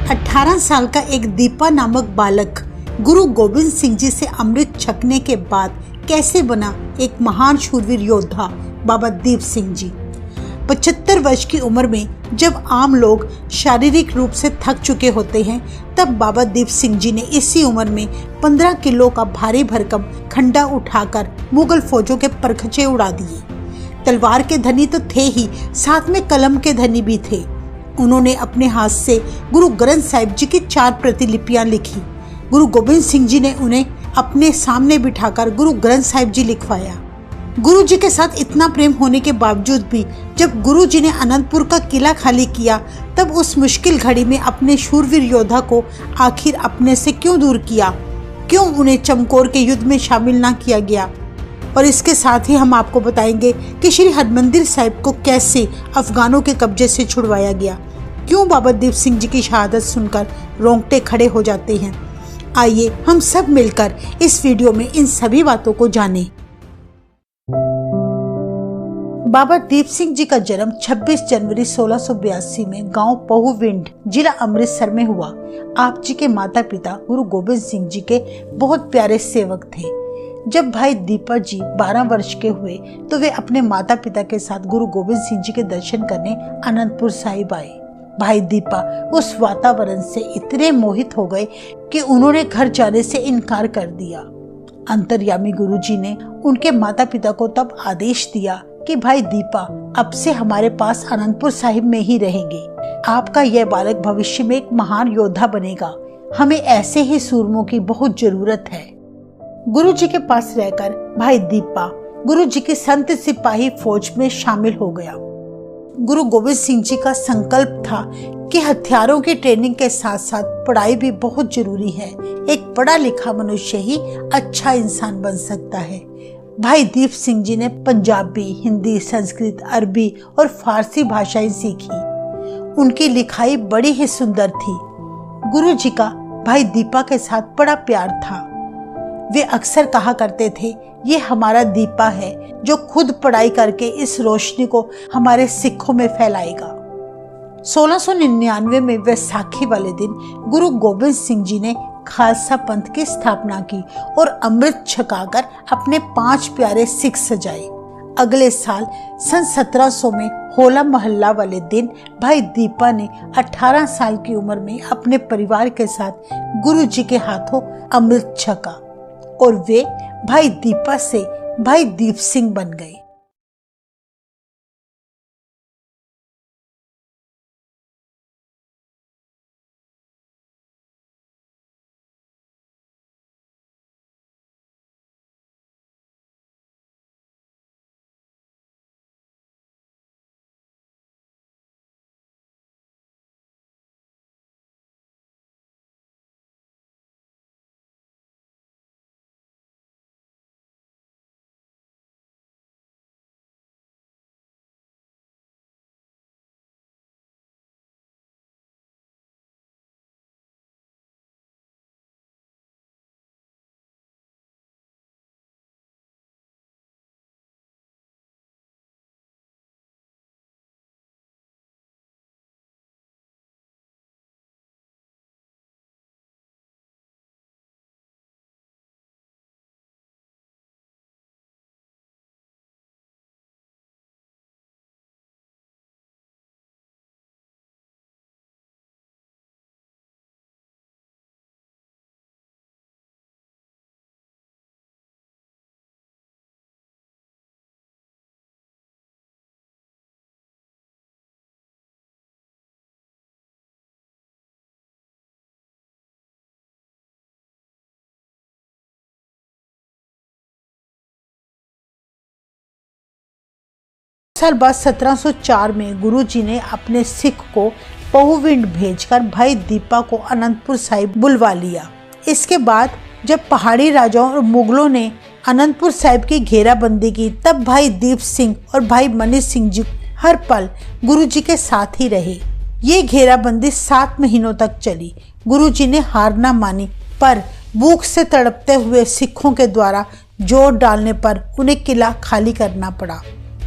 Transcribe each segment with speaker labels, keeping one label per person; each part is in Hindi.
Speaker 1: 18 साल का एक दीपा नामक बालक गुरु गोविंद सिंह जी से अमृत छकने के बाद कैसे बना एक महान शूरवीर योद्धा बाबा दीप सिंह जी। 75 वर्ष की उम्र में जब आम लोग शारीरिक रूप से थक चुके होते हैं, तब बाबा दीप सिंह जी ने इसी उम्र में 15 किलो का भारी भरकम खंडा उठाकर मुगल फौजों के परखचे उड़ा दिए। तलवार के धनी तो थे ही, साथ में कलम के धनी भी थे। उन्होंने अपने हाथ से गुरु ग्रंथ साहिब जी की 4 प्रतिलिपियां लिखी। गुरु गोविंद सिंह जी ने उन्हें अपने सामने बिठाकर गुरु ग्रंथ साहिब जी लिखवाया। गुरु जी के साथ इतना प्रेम होने के बावजूद भी जब गुरु जी ने अनंतपुर का किला खाली किया, तब उस मुश्किल घड़ी में अपने शूरवीर योद्धा को आखिर अपने से क्यों दूर किया, क्यों उन्हें चमकौर के युद्ध में शामिल ना किया गया। और इसके साथ ही हम आपको बताएंगे कि श्री हरमंदिर साहिब को कैसे अफगानों के कब्जे से छुड़वाया गया, क्यों बाबा दीप सिंह जी की शहादत सुनकर रोंगटे खड़े हो जाते हैं। आइए हम सब मिलकर इस वीडियो में इन सभी बातों को जानें। बाबा दीप सिंह जी का जन्म 26 जनवरी 1682 में गांव पहुविंड, जिला अमृतसर में हुआ। आप जी के माता पिता गुरु गोविंद सिंह जी के बहुत प्यारे सेवक थे। जब भाई दीपा जी 12 वर्ष के हुए तो वे अपने माता पिता के साथ गुरु गोविंद सिंह जी के दर्शन करने अनंतपुर साहिब आए। भाई दीपा उस वातावरण से इतने मोहित हो गए कि उन्होंने घर जाने से इनकार कर दिया। अंतर्यामी गुरु जी ने उनके माता पिता को तब आदेश दिया कि भाई दीपा अब से हमारे पास अनंतपुर साहिब में ही रहेंगे। आपका यह बालक भविष्य में एक महान योद्धा बनेगा। हमें ऐसे ही सूरमों की बहुत जरूरत है। गुरु जी के पास रहकर भाई दीपा गुरु जी की संत सिपाही फौज में शामिल हो गया। गुरु गोविंद सिंह जी का संकल्प था कि हथियारों की ट्रेनिंग के साथ साथ पढ़ाई भी बहुत जरूरी है। एक पढ़ा लिखा मनुष्य ही अच्छा इंसान बन सकता है। भाई दीप सिंह जी ने पंजाबी, हिंदी, संस्कृत, अरबी और फारसी भाषाएं सीखी। उनकी लिखाई बड़ी ही सुंदर थी। गुरु जी का भाई दीपा के साथ बड़ा प्यार था। वे अक्सर कहा करते थे, ये हमारा दीपा है जो खुद पढ़ाई करके इस रोशनी को हमारे सिखों में फैलाएगा। 1699 में वैसाखी वाले दिन गुरु गोविंद सिंह जी ने खालसा पंथ की स्थापना की और अमृत छकाकर अपने 5 प्यारे सिख सजाए। अगले साल सन 1700 में होला मोहल्ला वाले दिन भाई दीपा ने 18 साल की उम्र में अपने परिवार के साथ गुरु जी के हाथों अमृत छका और वे भाई दीपा से भाई दीप सिंह बन गए। साल बाद 1704 में गुरु जी ने अपने सिख को पहुविंड भेजकर भाई दीपा को अनंतपुर साहिब बुलवा लिया। इसके बाद जब पहाड़ी राजाओं और मुगलों ने अनंतपुर साहिब की घेराबंदी की, तब भाई दीप सिंह और भाई मनी सिंह जी हर पल गुरु जी के साथ ही रहे। ये घेराबंदी 7 महीनों तक चली। गुरु जी ने हार न मानी, पर भूख से तड़पते हुए सिखों के द्वारा जोर डालने पर उन्हें किला खाली करना पड़ा।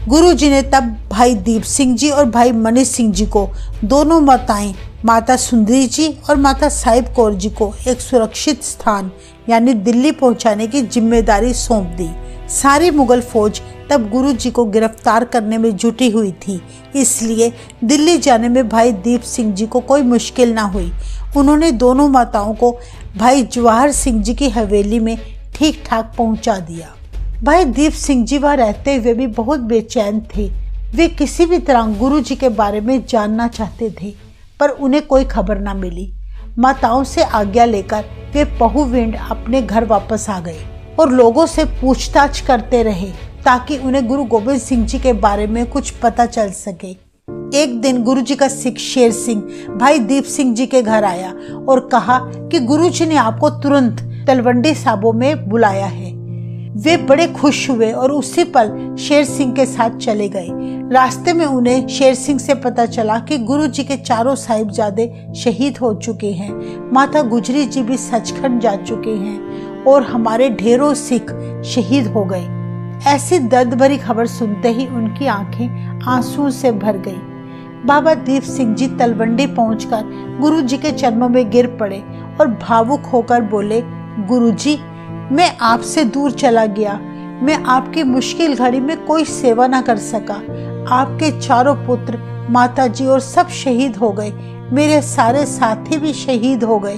Speaker 1: गुरु जी ने तब भाई दीप सिंह जी और भाई मनी सिंह जी को दोनों माताएं माता सुंदरी जी और माता साहिब कौर जी को एक सुरक्षित स्थान यानी दिल्ली पहुंचाने की जिम्मेदारी सौंप दी। सारी मुगल फौज तब गुरु जी को गिरफ्तार करने में जुटी हुई थी, इसलिए दिल्ली जाने में भाई दीप सिंह जी को कोई मुश्किल ना हुई। उन्होंने दोनों माताओं को भाई जवाहर सिंह जी की हवेली में ठीक ठाक पहुंचा दिया। भाई दीप सिंह जी वहाँ रहते हुए भी बहुत बेचैन थे। वे किसी भी तरह गुरु जी के बारे में जानना चाहते थे, पर उन्हें कोई खबर ना मिली। माताओं से आज्ञा लेकर वे पहुविंड अपने घर वापस आ गए और लोगों से पूछताछ करते रहे ताकि उन्हें गुरु गोबिंद सिंह जी के बारे में कुछ पता चल सके। एक दिन गुरु जी का सिख शेर सिंह भाई दीप सिंह जी के घर आया और कहा कि गुरु जी ने आपको तुरंत तलवंडी साबो में बुलाया है। वे बड़े खुश हुए और उसी पल शेर सिंह के साथ चले गए। रास्ते में उन्हें शेर सिंह से पता चला कि गुरु जी के चारों साहिबजादे शहीद हो चुके हैं, माता गुजरी जी भी सचखंड जा चुके हैं और हमारे ढेरों सिख शहीद हो गए। ऐसी दर्द भरी खबर सुनते ही उनकी आंखें आंसुओं से भर गई। बाबा दीप सिंह जी तलवंडी पहुंचकर गुरु जी के चरणों में गिर पड़े और भावुक होकर बोले, गुरु जी, मैं आपसे दूर चला गया। मैं आपकी मुश्किल घड़ी में कोई सेवा न कर सका। आपके चारों पुत्र, माताजी और सब शहीद हो गए। मेरे सारे साथी भी शहीद हो गए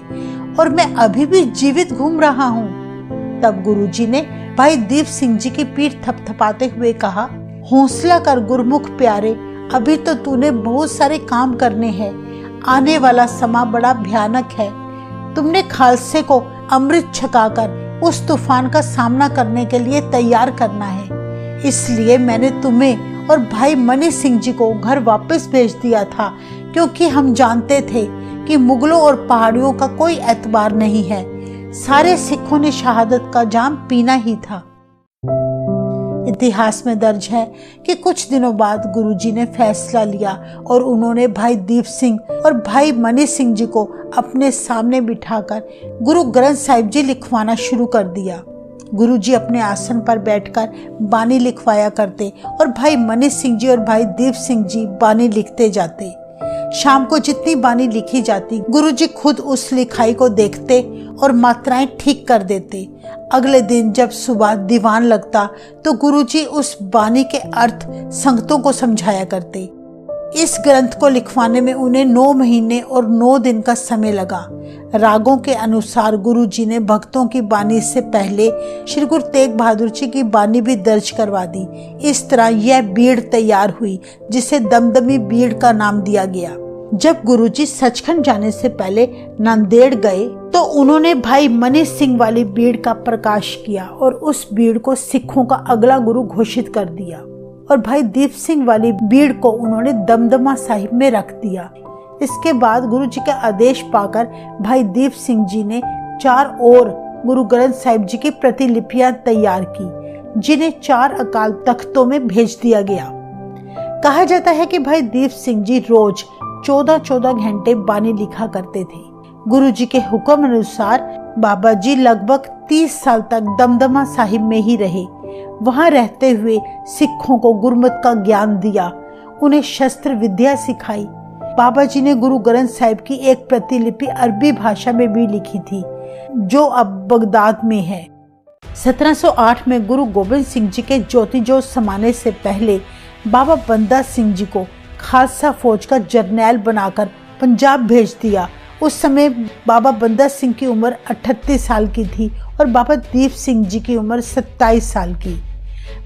Speaker 1: और मैं अभी भी जीवित घूम रहा हूँ। तब गुरुजी ने भाई दीप सिंह जी की पीठ थपथपाते हुए कहा, हौसला कर गुरमुख प्यारे, अभी तो तूने बहुत सारे काम करने हैं। आने वाला समा बड़ा भयानक है। तुमने खालसे को अमृत छकाकर उस तूफान का सामना करने के लिए तैयार करना है। इसलिए मैंने तुम्हें और भाई मनी सिंह जी को घर वापस भेज दिया था, क्योंकि हम जानते थे कि मुगलों और पहाड़ियों का कोई एतबार नहीं है। सारे सिखों ने शहादत का जाम पीना ही था। इतिहास में दर्ज है कि कुछ दिनों बाद गुरुजी ने फैसला लिया और उन्होंने भाई दीप सिंह और भाई मनी सिंह जी को अपने सामने बिठाकर गुरु ग्रंथ साहिब जी लिखवाना शुरू कर दिया। गुरुजी अपने आसन पर बैठकर बानी लिखवाया करते और भाई मनी सिंह जी और भाई दीप सिंह जी बानी लिखते जाते। शाम को जितनी बानी लिखी जाती, गुरुजी खुद उस लिखाई को देखते और मात्राएं ठीक कर देते। अगले दिन जब सुबह दीवान लगता तो गुरुजी उस बानी के अर्थ संगतों को समझाया करते। इस ग्रंथ को लिखवाने में उन्हें 9 महीने और 9 दिन का समय लगा। रागों के अनुसार गुरुजी ने भक्तों की बानी से पहले श्री गुरु तेग बहादुर जी की बानी भी दर्ज करवा दी। इस तरह यह बीड़ तैयार हुई, जिसे दमदमी बीड़ का नाम दिया गया। जब गुरुजी सचखंड जाने से पहले नांदेड़ गए तो उन्होंने भाई मनी सिंह वाली बीड़ का प्रकाश किया और उस बीड़ को सिखों का अगला गुरु घोषित कर दिया और भाई दीप सिंह वाली बीड़ को उन्होंने दमदमा साहिब में रख दिया। इसके बाद गुरु जी का आदेश पाकर भाई दीप सिंह जी ने 4 और गुरु ग्रंथ साहिब जी की प्रतिलिपियां तैयार की, जिन्हें 4 अकाल तख्तों में भेज दिया गया। कहा जाता है कि भाई दीप सिंह जी रोज 14-14 घंटे बानी लिखा करते थे। गुरु जी के हुक्म अनुसार बाबा जी लगभग 30 साल तक दमदमा साहिब में ही रहे। वहां रहते हुए सिखों को गुरमत का ज्ञान दिया, उन्हें शस्त्र विद्या सिखाई। बाबा जी ने गुरु ग्रंथ साहिब की एक प्रतिलिपि अरबी भाषा में भी लिखी थी, जो अब बगदाद में है। 1708 में गुरु गोबिंद सिंह जी के ज्योति जोत समाने से पहले बाबा बंदा सिंह जी को खालसा फौज का जर्नैल बनाकर पंजाब भेज दिया। उस समय बाबा बंदा सिंह की उम्र 38 साल की थी और बाबा दीप सिंह जी की उम्र 27 साल की।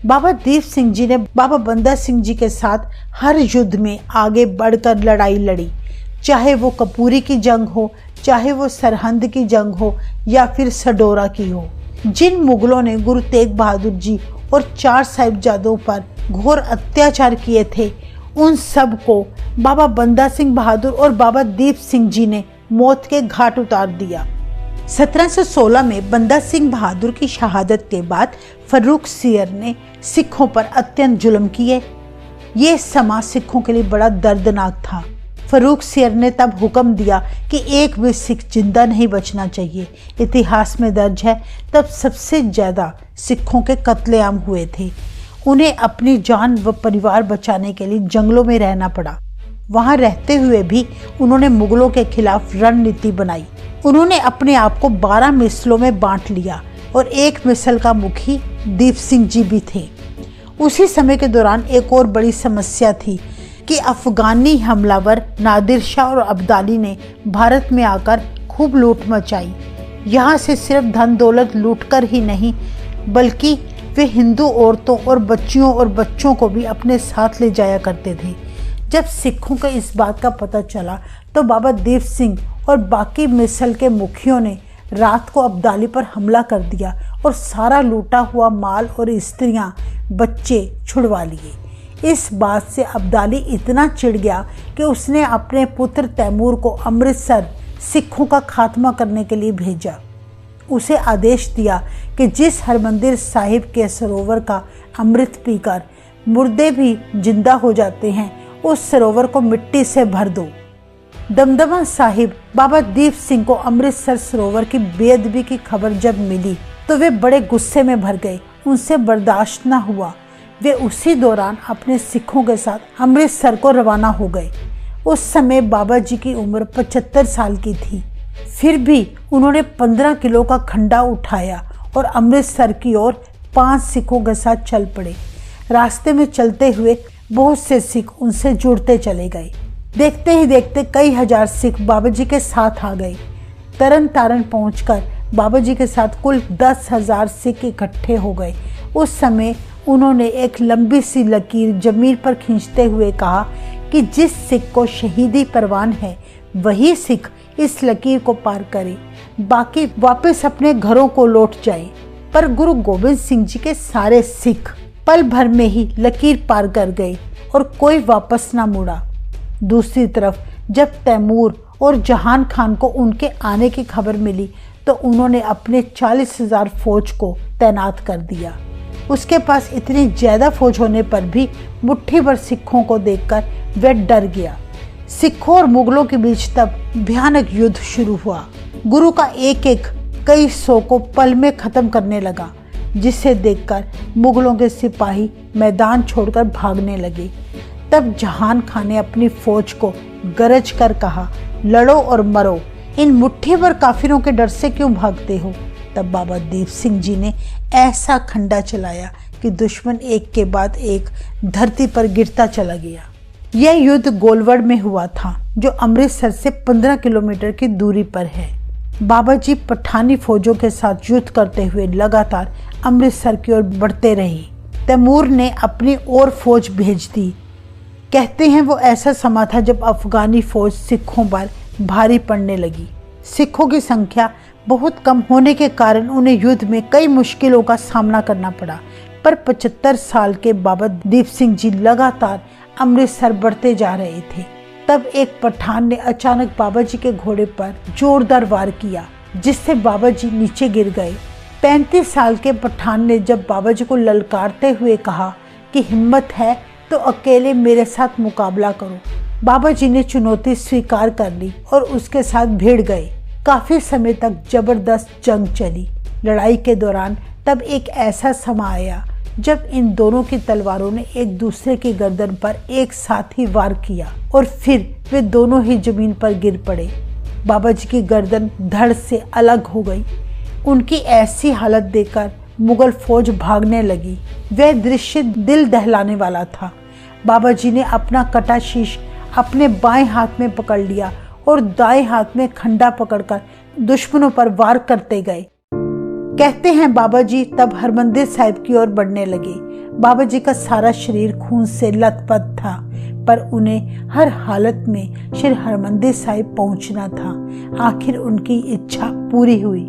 Speaker 1: बाबा दीप सिंह जी ने बाबा बंदा सिंह जी के साथ हर युद्ध में आगे बढ़कर लड़ाई लड़ी, चाहे वो कपूरी की जंग हो, चाहे वो सरहंद की जंग हो या फिर सडोरा की हो। जिन मुगलों ने गुरु तेग बहादुर जी और 4 साहिबजादों पर घोर अत्याचार किए थे, उन सब को बाबा बंदा सिंह बहादुर और बाबा दीप सिंह जी ने मौत के घाट उतार दिया। 1716 में बंदा सिंह बहादुर की शहादत के बाद फर्रुख सियर ने सिखों पर अत्यंत जुल्म किए। ये समा सिखों के लिए बड़ा दर्दनाक था। फर्रुख सियर ने तब हुक्म दिया कि एक भी सिख जिंदा नहीं बचना चाहिए। इतिहास में दर्ज है तब सबसे ज्यादा सिखों के कत्लेआम हुए थे। उन्हें अपनी जान व परिवार बचाने के लिए जंगलों में रहना पड़ा। वहां रहते हुए भी उन्होंने मुगलों के खिलाफ रणनीति बनाई। उन्होंने अपने आप को 12 मिसलों में बांट लिया और एक मिसल का मुखी दीप सिंह जी भी थे। उसी समय के दौरान एक और बड़ी समस्या थी कि अफगानी हमलावर नादिर शाह और अब्दाली ने भारत में आकर खूब लूट मचाई। यहाँ से सिर्फ धन दौलत लूटकर ही नहीं, बल्कि वे हिंदू औरतों और बच्चों को भी अपने साथ ले जाया करते थे। जब सिखों को इस बात का पता चला तो बाबा दीप सिंह और बाकी मिसल के मुखियों ने रात को अब्दाली पर हमला कर दिया और सारा लूटा हुआ माल और स्त्रियां बच्चे छुड़वा लिए। इस बात से अब्दाली इतना चिढ़ गया कि उसने अपने पुत्र तैमूर को अमृतसर सिखों का खात्मा करने के लिए भेजा। उसे आदेश दिया कि जिस हरमंदिर साहिब के सरोवर का अमृत पीकर मुर्दे भी जिंदा हो जाते हैं, उस सरोवर को मिट्टी से भर दो। दमदमा साहिब बाबा दीप सिंह को अमृतसर सरोवर की बेअदबी की खबर जब मिली तो वे बड़े गुस्से में भर गए। उनसे बर्दाश्त न हुआ। वे उसी दौरान अपने सिखों के साथ अमृतसर को रवाना हो गए। उस समय बाबा जी की उम्र 75 साल की थी। फिर भी उन्होंने 15 किलो का खंडा उठाया और अमृतसर की ओर 5 सिखों के साथ चल पड़े। रास्ते में चलते हुए बहुत से सिख उनसे जुड़ते चले गए। देखते ही देखते कई हजार सिख बाबा जी के साथ आ गए। तरन तारण पहुंचकर बाबा जी के साथ कुल 10,000 सिख इकट्ठे हो गए। उस समय उन्होंने एक लंबी सी लकीर जमीन पर खींचते हुए कहा कि जिस सिख को शहीदी परवान है वही सिख इस लकीर को पार करे, बाकी वापस अपने घरों को लौट जाए। पर गुरु गोबिंद सिंह जी के सारे सिख पल भर में ही लकीर पार कर गए और कोई वापस ना मुड़ा। दूसरी तरफ जब तैमूर और जहान खान को उनके आने की खबर मिली तो उन्होंने अपने 40,000 फौज को तैनात कर दिया। उसके पास इतनी ज्यादा फौज होने पर भी मुट्ठी भर सिखों को देखकर वह डर गया। सिखों और मुगलों के बीच तब भयानक युद्ध शुरू हुआ। गुरु का एक एक कई सौ को पल में खत्म करने लगा, जिसे देखकर मुगलों के सिपाही मैदान छोड़कर भागने लगे। तब जहान खान ने अपनी फौज को गरज कर कहा, लड़ो और मरो, इन मुट्ठी भर काफिरों के डर से क्यों भागते हो। तब बाबा दीप सिंह जी ने ऐसा खंडा चलाया कि दुश्मन एक के बाद एक धरती पर गिरता चला गया। यह युद्ध गोलवड़ में हुआ था, जो अमृतसर से 15 किलोमीटर की दूरी पर है। बाबा जी पठानी फौजों के साथ युद्ध करते हुए लगातार अमृतसर की ओर बढ़ते रहे। तैमूर ने अपनी और फौज भेज दी। कहते हैं वो ऐसा समा था जब अफगानी फौज सिखों पर भारी पड़ने लगी। सिखों की संख्या बहुत कम होने के कारण उन्हें युद्ध में कई मुश्किलों का सामना करना पड़ा। पर 75 साल के बाबा दीप सिंह जी लगातार अमृतसर बढ़ते जा रहे थे। तब एक पठान ने अचानक बाबा जी के घोड़े पर जोरदार वार किया, जिससे बाबा जी नीचे गिर गए। 35 साल के पठान ने जब बाबा जी को ललकारते हुए कहा कि हिम्मत है तो अकेले मेरे साथ मुकाबला करो। बाबा जी ने चुनौती स्वीकार कर ली और उसके साथ भिड़ गए। काफी समय तक जबरदस्त जंग चली। लड़ाई के दौरान तब एक ऐसा समा आया जब इन दोनों की तलवारों ने एक दूसरे की गर्दन पर एक साथ ही वार किया और फिर वे दोनों ही जमीन पर गिर पड़े। बाबा जी की गर्दन धड़ से अलग हो गई। उनकी ऐसी हालत देखकर मुगल फौज भागने लगी। वह दृश्य दिल दहलाने वाला था। बाबा जी ने अपना कटा शीश अपने बाएं हाथ में पकड़ लिया और दाएं हाथ में खंडा पकड़कर दुश्मनों पर वार करते गए। कहते हैं बाबा जी तब हरमंदिर साहिब की ओर बढ़ने लगे। बाबा जी का सारा शरीर खून से लथपथ था, पर उन्हें हर हालत में श्री हरमंदिर साहिब पहुंचना था। आखिर उनकी इच्छा पूरी हुई।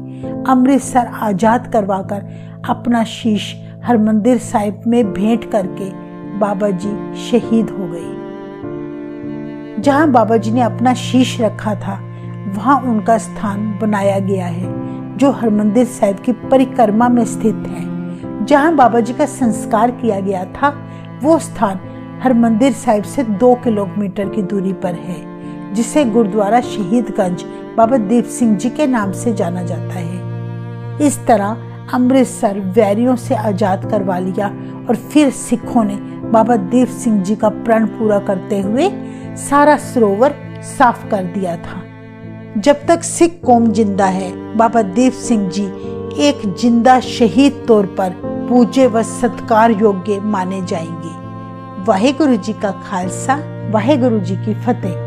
Speaker 1: अमृतसर आजाद करवाकर अपना शीश हरमंदिर साहिब में भेंट करके बाबा जी शहीद हो गए। जहां बाबा जी ने अपना शीश रखा था वहां उनका स्थान बनाया गया है, जो हरमंदिर साहिब की परिक्रमा में स्थित है। जहां बाबा जी का संस्कार किया गया था वो स्थान हरमंदिर साहिब से 2 किलोमीटर की दूरी पर है, जिसे गुरुद्वारा शहीदगंज बाबा दीप सिंह जी के नाम से जाना जाता है। इस तरह अमृतसर वैरियों से आजाद करवा लिया और फिर सिखों ने बाबा दीप सिंह जी का प्रण पूरा करते हुए सारा सरोवर साफ कर दिया था। जब तक सिख कौम जिंदा है, बाबा दीप सिंह जी एक जिंदा शहीद तौर पर पूज्य व सत्कार योग्य माने जाएंगे। वाहेगुरु जी का खालसा, वाहेगुरु जी की फतेह।